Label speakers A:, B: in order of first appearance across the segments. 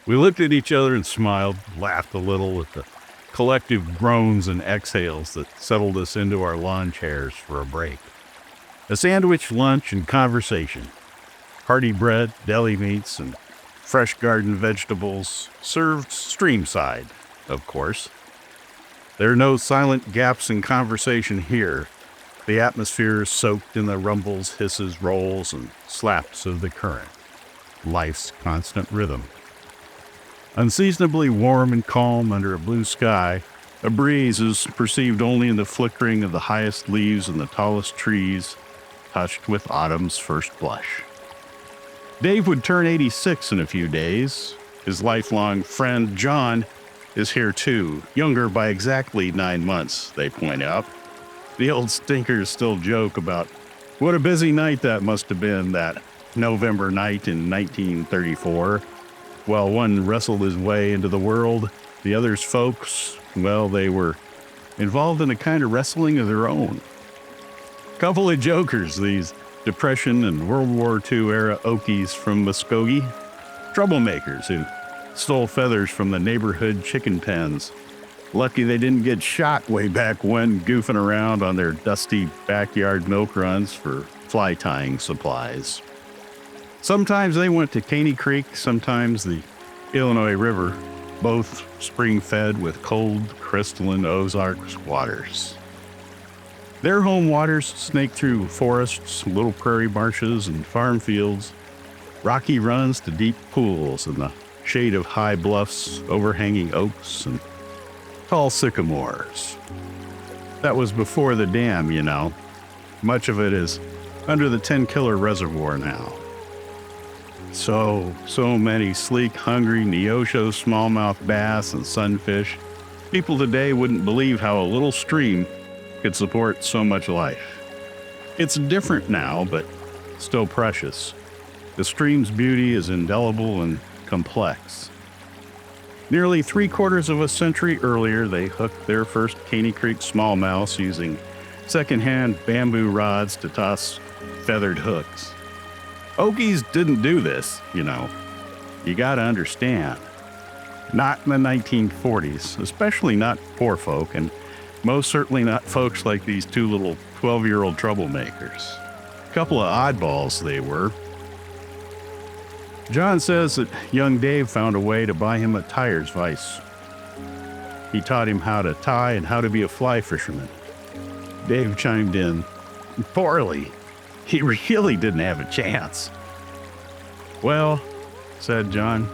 A: We looked at each other and smiled, laughed a little at the collective groans and exhales that settled us into our lawn chairs for a break. A sandwich, lunch, and conversation. Hearty bread, deli meats, and fresh garden vegetables, served streamside, of course. There are no silent gaps in conversation here. The atmosphere is soaked in the rumbles, hisses, rolls, and slaps of the current. Life's constant rhythm. Unseasonably warm and calm under a blue sky, a breeze is perceived only in the flickering of the highest leaves and the tallest trees, touched with autumn's first blush. Dave would turn 86 in a few days. His lifelong friend, John, is here too, younger by exactly 9 months, they point out. The old stinkers still joke about what a busy night that must have been that November night in 1934. While one wrestled his way into the world, the other's folks, well, they were involved in a kind of wrestling of their own. Couple of jokers, these Depression and World War II era Okies from Muskogee. Troublemakers who stole feathers from the neighborhood chicken pens. Lucky they didn't get shot way back when, goofing around on their dusty backyard milk runs for fly tying supplies. Sometimes they went to Caney Creek, sometimes the Illinois River, both spring-fed with cold, crystalline Ozarks waters. Their home waters snake through forests, little prairie marshes, and farm fields, rocky runs to deep pools in the shade of high bluffs, overhanging oaks, and tall sycamores. That was before the dam, you know. Much of it is under the 10-killer reservoir now. So many sleek, hungry Neosho smallmouth bass and sunfish. People today wouldn't believe how a little stream could support so much life. It's different now, but still precious. The stream's beauty is indelible and complex. Nearly 3/4 of a century earlier, they hooked their first Caney Creek smallmouths using secondhand bamboo rods to toss feathered hooks. Okies didn't do this, you know. You gotta understand. Not in the 1940s, especially not poor folk, and most certainly not folks like these two little 12-year-old troublemakers. A couple of oddballs they were. John says that young Dave found a way to buy him a tires vise. He taught him how to tie and how to be a fly fisherman. Dave chimed in, poorly. He really didn't have a chance. Well, said John,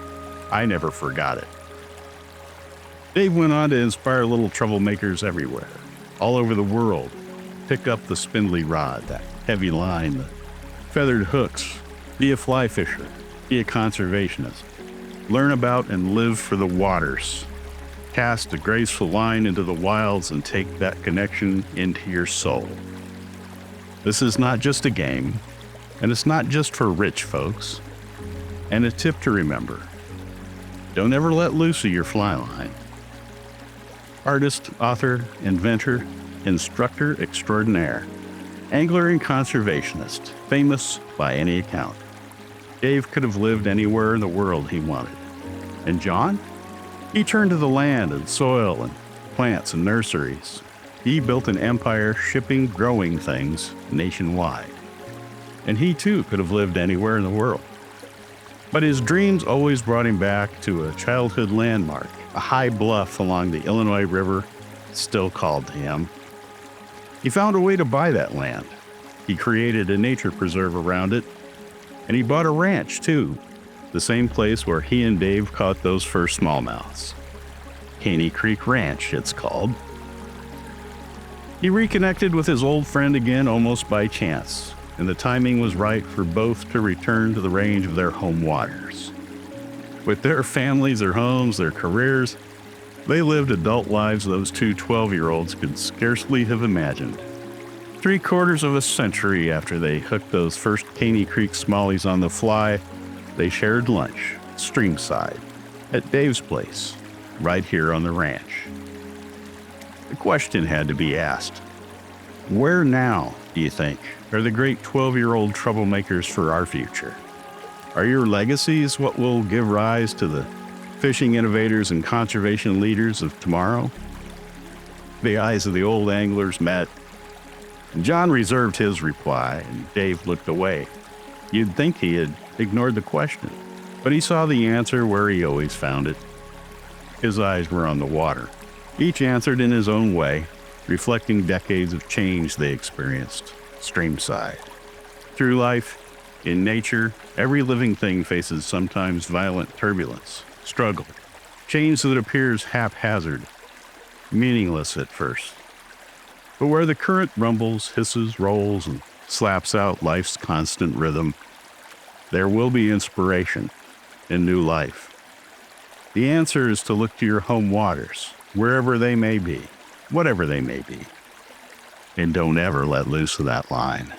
A: I never forgot it. Dave went on to inspire little troublemakers everywhere, all over the world. Pick up the spindly rod, that heavy line, the feathered hooks, be a fly fisher, be a conservationist. Learn about and live for the waters. Cast a graceful line into the wilds and take that connection into your soul. This is not just a game, and it's not just for rich folks. And a tip to remember, don't ever let loose of your fly line. Artist, author, inventor, instructor extraordinaire, angler and conservationist, famous by any account. Dave could have lived anywhere in the world he wanted. And John? He turned to the land and soil and plants and nurseries. He built an empire shipping growing things nationwide. And he too could have lived anywhere in the world. But his dreams always brought him back to a childhood landmark, a high bluff along the Illinois River, still called to him. He found a way to buy that land. He created a nature preserve around it, and he bought a ranch too, the same place where he and Dave caught those first smallmouths. Caney Creek Ranch, it's called. He reconnected with his old friend again almost by chance, and the timing was right for both to return to the range of their home waters. With their families, their homes, their careers, they lived adult lives those two 12-year-olds could scarcely have imagined. 3/4 of a century after they hooked those first Caney Creek smallies on the fly, they shared lunch, streamside, at Dave's place, right here on the ranch. The question had to be asked. Where now, do you think, are the great 12-year-old troublemakers for our future? Are your legacies what will give rise to the fishing innovators and conservation leaders of tomorrow? The eyes of the old anglers met, and John reserved his reply, and Dave looked away. You'd think he had ignored the question, but he saw the answer where he always found it. His eyes were on the water. Each answered in his own way, reflecting decades of change they experienced, streamside. Through life, in nature, every living thing faces sometimes violent turbulence, struggle, change that appears haphazard, meaningless at first. But where the current rumbles, hisses, rolls, and slaps out life's constant rhythm, there will be inspiration and new life. The answer is to look to your home waters, wherever they may be, whatever they may be, and don't ever let loose of that line.